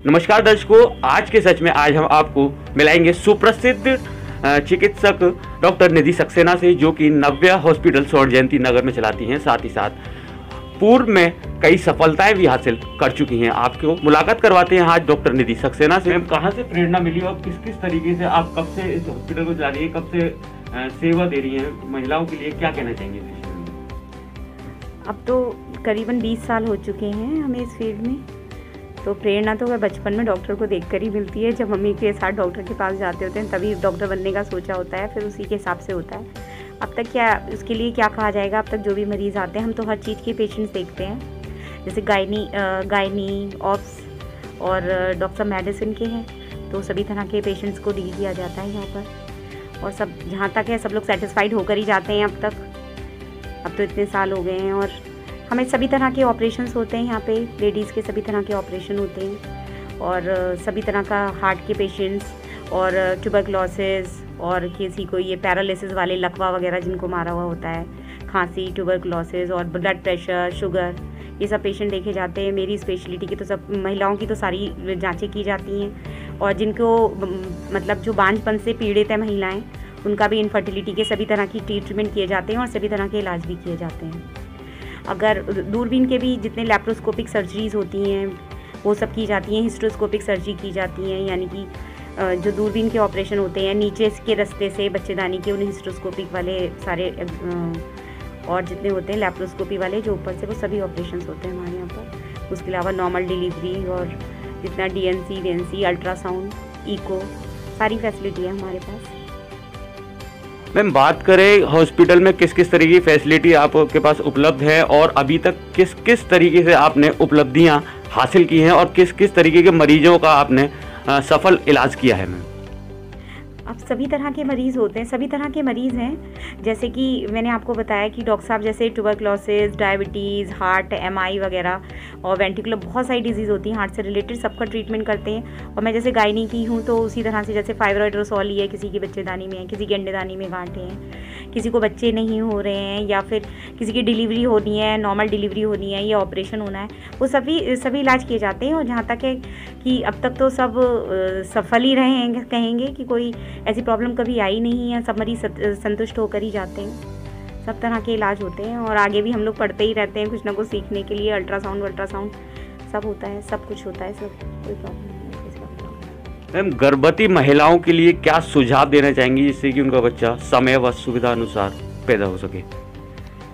नमस्कार दर्शकों, आज के सच में आज हम आपको मिलाएंगे सुप्रसिद्ध चिकित्सक डॉक्टर निधि सक्सेना से, जो कि नव्या हॉस्पिटल सौर जयंती नगर में चलाती हैं। साथ ही साथ पूर्व में कई सफलताएं भी हासिल कर चुकी हैं। आपको मुलाकात करवाते हैं आज डॉक्टर निधि सक्सेना से। मैम, कहाँ से प्रेरणा मिली और किस किस तरीके से आप कब से इस हॉस्पिटल को चला रही है, कब से सेवा दे रही हैं महिलाओं के लिए, क्या कहना चाहेंगे? अब तो करीबन 20 साल हो चुके हैं हमें इस फील्ड में। तो प्रेरणा तो बचपन में डॉक्टर को देखकर ही मिलती है। जब मम्मी के साथ डॉक्टर के पास जाते होते हैं तभी डॉक्टर बनने का सोचा होता है, फिर उसी के हिसाब से होता है। अब तक क्या उसके लिए क्या कहा जाएगा, अब तक जो भी मरीज़ आते हैं हम तो हर चीज़ के पेशेंट्स देखते हैं, जैसे गायनी ऑप्स और डॉक्टर मेडिसिन के हैं, तो सभी तरह के पेशेंट्स को डील किया जाता है यहाँ पर। और सब जहाँ तक है सब लोग सेटिस्फाइड होकर ही जाते हैं अब तक। अब तो इतने साल हो गए हैं और हमें सभी तरह के ऑपरेशंस होते हैं यहाँ पे। लेडीज़ के सभी तरह के ऑपरेशन होते हैं और सभी तरह का हार्ट के पेशेंट्स और ट्यूबरक्लोसिस और किसी को ये पैरालिसिस वाले लकवा वगैरह जिनको मारा हुआ होता है, खांसी, ट्यूबरक्लोसिस और ब्लड प्रेशर, शुगर, ये सब पेशेंट देखे जाते हैं। मेरी स्पेशलिटी की तो सब महिलाओं की तो सारी जाँचें की जाती हैं और जिनको मतलब जो बांझपन से पीड़ित है महिलाएँ, उनका भी इनफर्टिलिटी के सभी तरह की ट्रीटमेंट किए जाते हैं और सभी तरह के इलाज भी किए जाते हैं। अगर दूरबीन के भी जितने लैप्रोस्कोपिक सर्जरीज़ होती हैं वो सब की जाती हैं, हिस्ट्रोस्कोपिक सर्जरी की जाती हैं, यानी कि जो दूरबीन के ऑपरेशन होते हैं नीचे के रास्ते से बच्चेदानी के, उन्हें हिस्ट्रोस्कोपिक वाले सारे और जितने होते हैं लैप्रोस्कोपी वाले जो ऊपर से, वो सभी ऑपरेशंस होते हैं हमारे यहाँ पर। उसके अलावा नॉर्मल डिलीवरी और जितना DNC, VNC, अल्ट्रासाउंड, इको, सारी फैसिलिटी है हमारे पास। मैम, बात करें हॉस्पिटल में किस किस तरीके की फैसिलिटी आपके पास उपलब्ध है और अभी तक किस किस तरीके से आपने उपलब्धियां हासिल की हैं और किस किस तरीके के मरीजों का आपने सफल इलाज किया है? मैम, अब सभी तरह के मरीज़ होते हैं, सभी तरह के मरीज़ हैं। जैसे कि मैंने आपको बताया कि डॉक्टर साहब जैसे ट्यूबरक्लोसिस, डायबिटीज़, हार्ट, MI वगैरह और वेंटिकुलर, बहुत सारी डिजीज़ होती हैं हार्ट से रिलेटेड, सबका ट्रीटमेंट करते हैं। और मैं जैसे गायनी की हूँ तो उसी तरह से जैसे फाइब्रॉइड रसौली है, किसी की बच्चेदानी में है, किसी की अंडेदानी में गांठें हैं, किसी को बच्चे नहीं हो रहे हैं या फिर किसी की डिलीवरी होनी है, नॉर्मल डिलीवरी होनी है या ऑपरेशन होना है, वो सभी इलाज किए जाते हैं। और जहाँ तक है कि अब तक तो सब सफल ही रहे हैं, कहेंगे कि कोई ऐसी प्रॉब्लम कभी आई नहीं है, सब मरीज संतुष्ट होकर ही जाते हैं। सब तरह के इलाज होते हैं और आगे भी हम लोग पढ़ते ही रहते हैं कुछ ना कुछ सीखने के लिए। अल्ट्रासाउंड सब होता है, सब कुछ होता है, सब कोई प्रॉब्लम नहीं है। मैम, गर्भवती महिलाओं के लिए क्या सुझाव देना चाहेंगी जिससे कि उनका बच्चा समय व सुविधा अनुसार पैदा हो सके?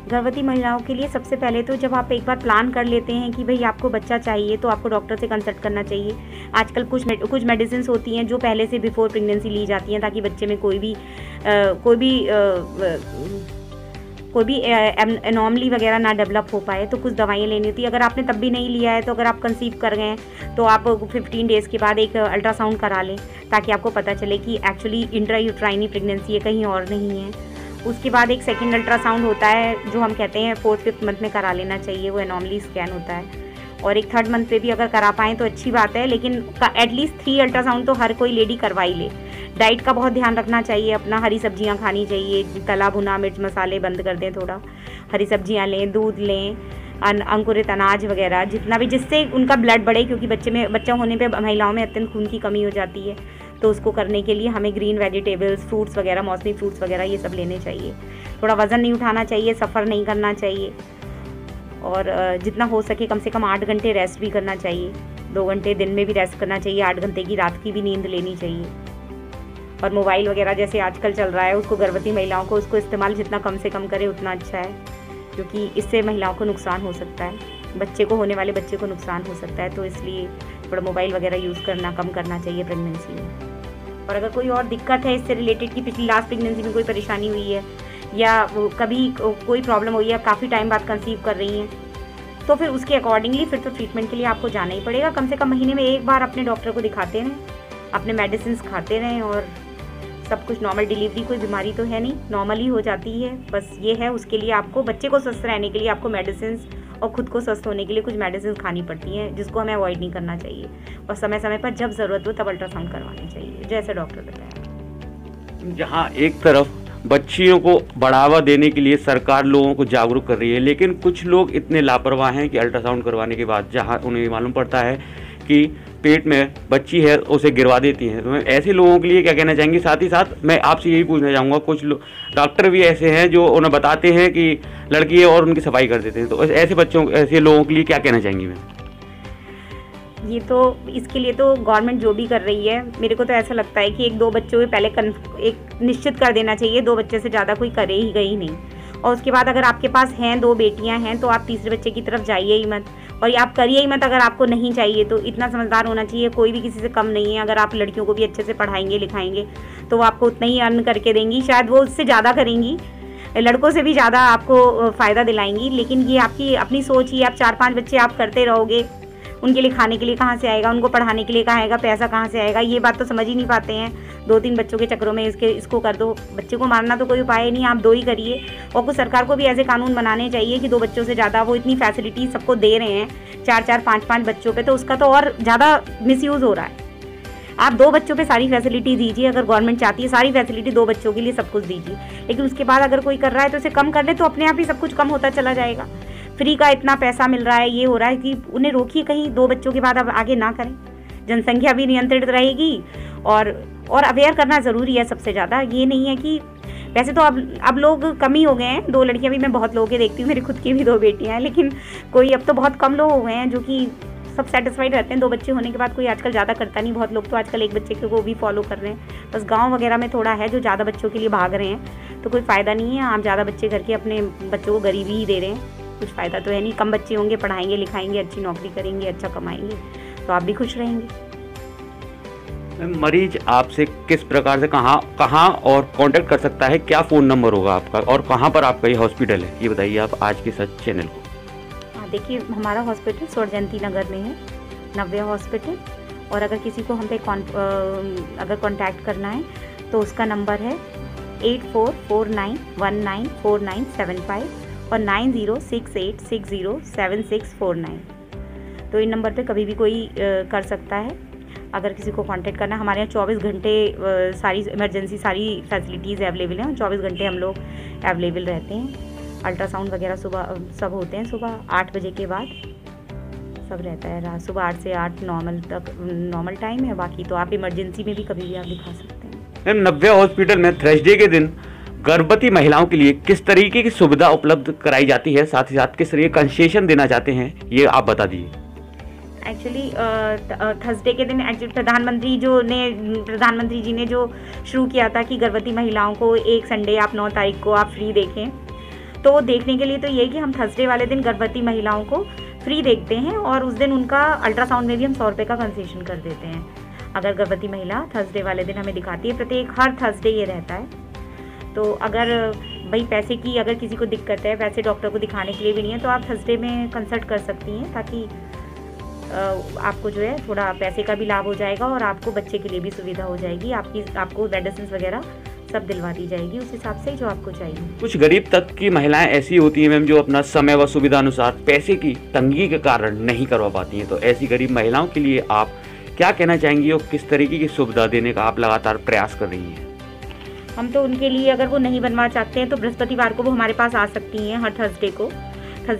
गर्भवती महिलाओं के लिए सबसे पहले तो जब आप एक बार प्लान कर लेते हैं कि भाई आपको बच्चा चाहिए, तो आपको डॉक्टर से कंसल्ट करना चाहिए। आजकल कुछ मेडिसिन होती हैं जो पहले से बिफोर प्रेगनेंसी ली जाती हैं, ताकि बच्चे में कोई भी एनॉमली वगैरह ना डेवलप हो पाए। तो कुछ दवाइयाँ लेनी होती है। अगर आपने तब भी नहीं लिया है तो अगर आप कंसीव कर गए हैं तो आप 15 डेज़ के बाद एक अल्ट्रासाउंड करा लें, ताकि आपको पता चले कि एक्चुअली इंट्रायूट्राइनी प्रेगनेंसी है, कहीं और नहीं है। उसके बाद एक सेकंड अल्ट्रासाउंड होता है जो हम कहते हैं 4th-5th मंथ में करा लेना चाहिए, वो एनॉमली स्कैन होता है। और एक 3rd मंथ पे भी अगर करा पाएँ तो अच्छी बात है, लेकिन एटलीस्ट 3 अल्ट्रासाउंड तो हर कोई लेडी करवा ही ले। डाइट का बहुत ध्यान रखना चाहिए अपना, हरी सब्जियां खानी चाहिए, तला भुना मिर्च मसाले बंद कर दें थोड़ा, हरी सब्जियां लें, दूध लें, अंकुरित अनाज वगैरह जितना भी, जिससे उनका ब्लड बढ़े, क्योंकि बच्चा होने पे महिलाओं में अत्यंत खून की कमी हो जाती है। तो उसको करने के लिए हमें ग्रीन वेजिटेबल्स, फ्रूट्स वगैरह, मौसमी फ्रूट्स वगैरह ये सब लेने चाहिए। थोड़ा वज़न नहीं उठाना चाहिए, सफ़र नहीं करना चाहिए और जितना हो सके कम से कम 8 घंटे रेस्ट भी करना चाहिए। 2 घंटे दिन में भी रेस्ट करना चाहिए, 8 घंटे की रात की भी नींद लेनी चाहिए। और मोबाइल वगैरह जैसे आजकल चल रहा है, उसको गर्भवती महिलाओं को उसको इस्तेमाल जितना कम से कम करे उतना अच्छा है, क्योंकि इससे महिलाओं को नुकसान हो सकता है, बच्चे को, होने वाले बच्चे को नुकसान हो सकता है। तो इसलिए थोड़ा मोबाइल वगैरह यूज़ करना कम करना चाहिए प्रेगनेंसी में। और अगर कोई और दिक्कत है इससे रिलेटेड कि पिछली लास्ट प्रेगनेंसी में कोई परेशानी हुई है या कभी कोई प्रॉब्लम हुई है, काफ़ी टाइम बाद कंसीव कर रही हैं, तो फिर उसके अकॉर्डिंगली फिर तो ट्रीटमेंट के लिए आपको जाना ही पड़ेगा। कम से कम महीने में एक बार अपने डॉक्टर को दिखाते रहें, अपने मेडिसिन खाते रहें और सब कुछ नॉर्मल। डिलीवरी कोई बीमारी तो है नहीं, नॉर्मल ही हो जाती है, बस ये है। उसके लिए आपको बच्चे को स्वस्थ रहने के लिए आपको मेडिसिन और खुद को स्वस्थ होने के लिए कुछ मेडिसिन खानी पड़ती हैं, जिसको हमें अवॉइड नहीं करना चाहिए। और समय समय पर जब ज़रूरत हो तब अल्ट्रासाउंड करवानी चाहिए, जैसे डॉक्टर बताया। जहाँ एक तरफ बच्चियों को बढ़ावा देने के लिए सरकार लोगों को जागरूक कर रही है, लेकिन कुछ लोग इतने लापरवाह हैं कि अल्ट्रासाउंड करवाने के बाद जहाँ उन्हें मालूम पड़ता है की पेट में बच्ची है उसे गिरवा देती हैं। तो ऐसे लोगों के लिए क्या कहना चाहेंगे? साथ ही साथ मैं आपसे यही पूछना चाहूँगा, कुछ डॉक्टर भी ऐसे हैं जो उन्हें बताते हैं कि लड़की है और उनकी सफाई कर देते हैं, तो ऐसे बच्चों ऐसे लोगों के लिए क्या कहना चाहेंगी मैम? ये तो इसके लिए तो गवर्नमेंट जो भी कर रही है, मेरे को तो ऐसा लगता है कि 1-2 बच्चों के पहले एक निश्चित कर देना चाहिए, 2 बच्चे से ज़्यादा कोई करे ही गई नहीं। और उसके बाद अगर आपके पास हैं 2 बेटियां हैं तो आप तीसरे बच्चे की तरफ जाइए ही मत, और आप करिए ही मत अगर आपको नहीं चाहिए तो। इतना समझदार होना चाहिए, कोई भी किसी से कम नहीं है। अगर आप लड़कियों को भी अच्छे से पढ़ाएंगे लिखाएंगे तो वो आपको उतना ही अर्न करके देंगी, शायद वो उससे ज़्यादा करेंगी, लड़कों से भी ज़्यादा आपको फ़ायदा दिलाएंगी। लेकिन ये आपकी अपनी सोच ही, आप 4-5 बच्चे आप करते रहोगे, उनके लिए खाने के लिए कहाँ से आएगा, उनको पढ़ाने के लिए कहाँ आएगा, पैसा कहाँ से आएगा, ये बात तो समझ ही नहीं पाते हैं। 2-3 बच्चों के चक्रों में इसको कर दो। बच्चे को मारना तो कोई उपाय नहीं, आप 2 ही करिए। और कुछ सरकार को भी ऐसे कानून बनाने चाहिए कि 2 बच्चों से ज़्यादा, वो इतनी फैसिलिटी सबको दे रहे हैं 4-4, 5-5 बच्चों पे, तो उसका तो और ज़्यादा मिसयूज़ हो रहा है। आप 2 बच्चों पे सारी फैसिलिटी दीजिए, अगर गवर्नमेंट चाहती है सारी फैसिलिटी 2 बच्चों के लिए सब कुछ दीजिए, लेकिन उसके बाद अगर कोई कर रहा है तो उसे कम कर दे, तो अपने आप ही सब कुछ कम होता चला जाएगा। फ्री का इतना पैसा मिल रहा है, ये हो रहा है कि उन्हें रोकिए कहीं 2 बच्चों के बाद अब आगे ना करें, जनसंख्या भी नियंत्रित रहेगी। और अवेयर करना ज़रूरी है सबसे ज़्यादा। ये नहीं है कि वैसे तो अब लोग कम ही हो गए हैं, 2 लड़कियां भी मैं बहुत लोगों के देखती हूँ, मेरी खुद की भी 2 बेटियां हैं, लेकिन कोई अब तो बहुत कम लोग हो गए हैं जो कि सब सेटिस्फाइड रहते हैं 2 बच्चे होने के बाद। कोई आजकल ज़्यादा करता नहीं, बहुत लोग तो आजकल 1 बच्चे को भी फॉलो कर रहे हैं। बस गांव वगैरह में थोड़ा है जो ज़्यादा बच्चों के लिए भाग रहे हैं, तो कोई फ़ायदा नहीं है। आप ज़्यादा बच्चे करके अपने बच्चों को गरीबी ही दे रहे हैं, कुछ फ़ायदा तो है नहीं। कम बच्चे होंगे, पढ़ाएंगे लिखाएंगे, अच्छी नौकरी करेंगे, अच्छा कमाएंगे, तो आप भी खुश रहेंगे। मरीज आपसे किस प्रकार से कहाँ और कांटेक्ट कर सकता है? क्या फ़ोन नंबर होगा आपका और कहाँ पर आपका ये हॉस्पिटल है, ये बताइए आप आज के सच चैनल को। हाँ, देखिए हमारा हॉस्पिटल स्वरजयंती नगर में है, नव्य हॉस्पिटल। और अगर किसी को हम पे अगर कांटेक्ट करना है तो उसका नंबर है 8449194975 और 9068607649। तो इन नंबर पे कभी भी कोई कर सकता है। अगर किसी को कांटेक्ट करना, हमारे यहाँ 24 घंटे सारी इमरजेंसी सारी फैसिलिटीज़ अवेलेबल हैं, 24 घंटे हम लोग अवेलेबल रहते हैं। अल्ट्रासाउंड वगैरह सुबह सब होते हैं, सुबह 8 बजे के बाद सब रहता है। रात सुबह 8 से 8 नॉर्मल टाइम है, बाकी तो आप इमरजेंसी में भी कभी भी आप दिखा सकते हैं। मैम, नव्य हॉस्पिटल में थर्सडे के दिन गर्भवती महिलाओं के लिए किस तरीके की सुविधा उपलब्ध कराई जाती है, साथ ही साथ किस तरीके कंसेशन देना चाहते हैं, ये आप बता दीजिए। एक्चुअली थर्सडे के दिन एक्चुअली प्रधानमंत्री जी ने जो शुरू किया था कि गर्भवती महिलाओं को एक संडे आप 9 तारीख को आप फ्री देखें, तो वो देखने के लिए तो ये कि हम थर्सडे वाले दिन गर्भवती महिलाओं को फ्री देखते हैं और उस दिन उनका अल्ट्रासाउंड में भी हम 100 रुपये का कंसेशन कर देते हैं। अगर गर्भवती महिला थर्सडे वाले दिन हमें दिखाती है, प्रत्येक हर थर्सडे ये रहता है। तो अगर भाई पैसे की अगर किसी को दिक्कत है, वैसे डॉक्टर को दिखाने के लिए भी नहीं है, तो आप थर्सडे में कंसल्ट कर सकती हैं, ताकि आपको जो है थोड़ा पैसे का भी लाभ हो जाएगा और आपको बच्चे के लिए भी सुविधा हो जाएगी। आपको मेडिसिन वगैरह सब दिलवा दी जाएगी उस हिसाब से जो आपको चाहिए। कुछ गरीब तक की महिलाएं ऐसी होती हैं मैम जो अपना समय व सुविधा अनुसार पैसे की तंगी के कारण नहीं करवा पाती हैं, तो ऐसी गरीब महिलाओं के लिए आप क्या कहना चाहेंगी और किस तरीके की सुविधा देने का आप लगातार प्रयास कर रही हैं? हम तो उनके लिए, अगर वो नहीं बनवा चाहते हैं तो बृहस्पतिवार को वो हमारे पास आ सकती हैं। हर थर्सडे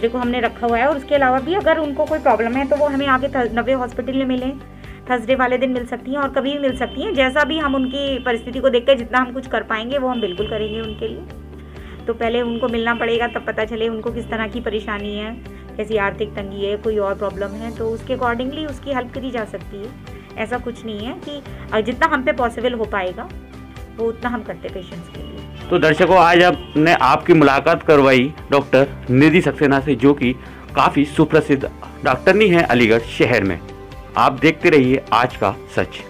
को हमने रखा हुआ है। और उसके अलावा भी अगर उनको कोई प्रॉब्लम है तो वो हमें आगे नव्य हॉस्पिटल में मिलें, थर्सडे वाले दिन मिल सकती हैं और कभी भी मिल सकती हैं। जैसा भी हम उनकी परिस्थिति को देखकर जितना हम कुछ कर पाएंगे वो हम बिल्कुल करेंगे उनके लिए। तो पहले उनको मिलना पड़ेगा, तब पता चले उनको किस तरह की परेशानी है, कैसी आर्थिक तंगी है, कोई और प्रॉब्लम है, तो उसके अकॉर्डिंगली उसकी हेल्प करी जा सकती है। ऐसा कुछ नहीं है कि जितना हम पे पॉसिबल हो पाएगा वो उतना हम करते पेशेंट्स के लिए। तो दर्शकों, आज आपने आपकी मुलाकात करवाई डॉक्टर निधि सक्सेना से, जो कि काफ़ी सुप्रसिद्ध डॉक्टरनी है अलीगढ़ शहर में। आप देखते रहिए आज का सच।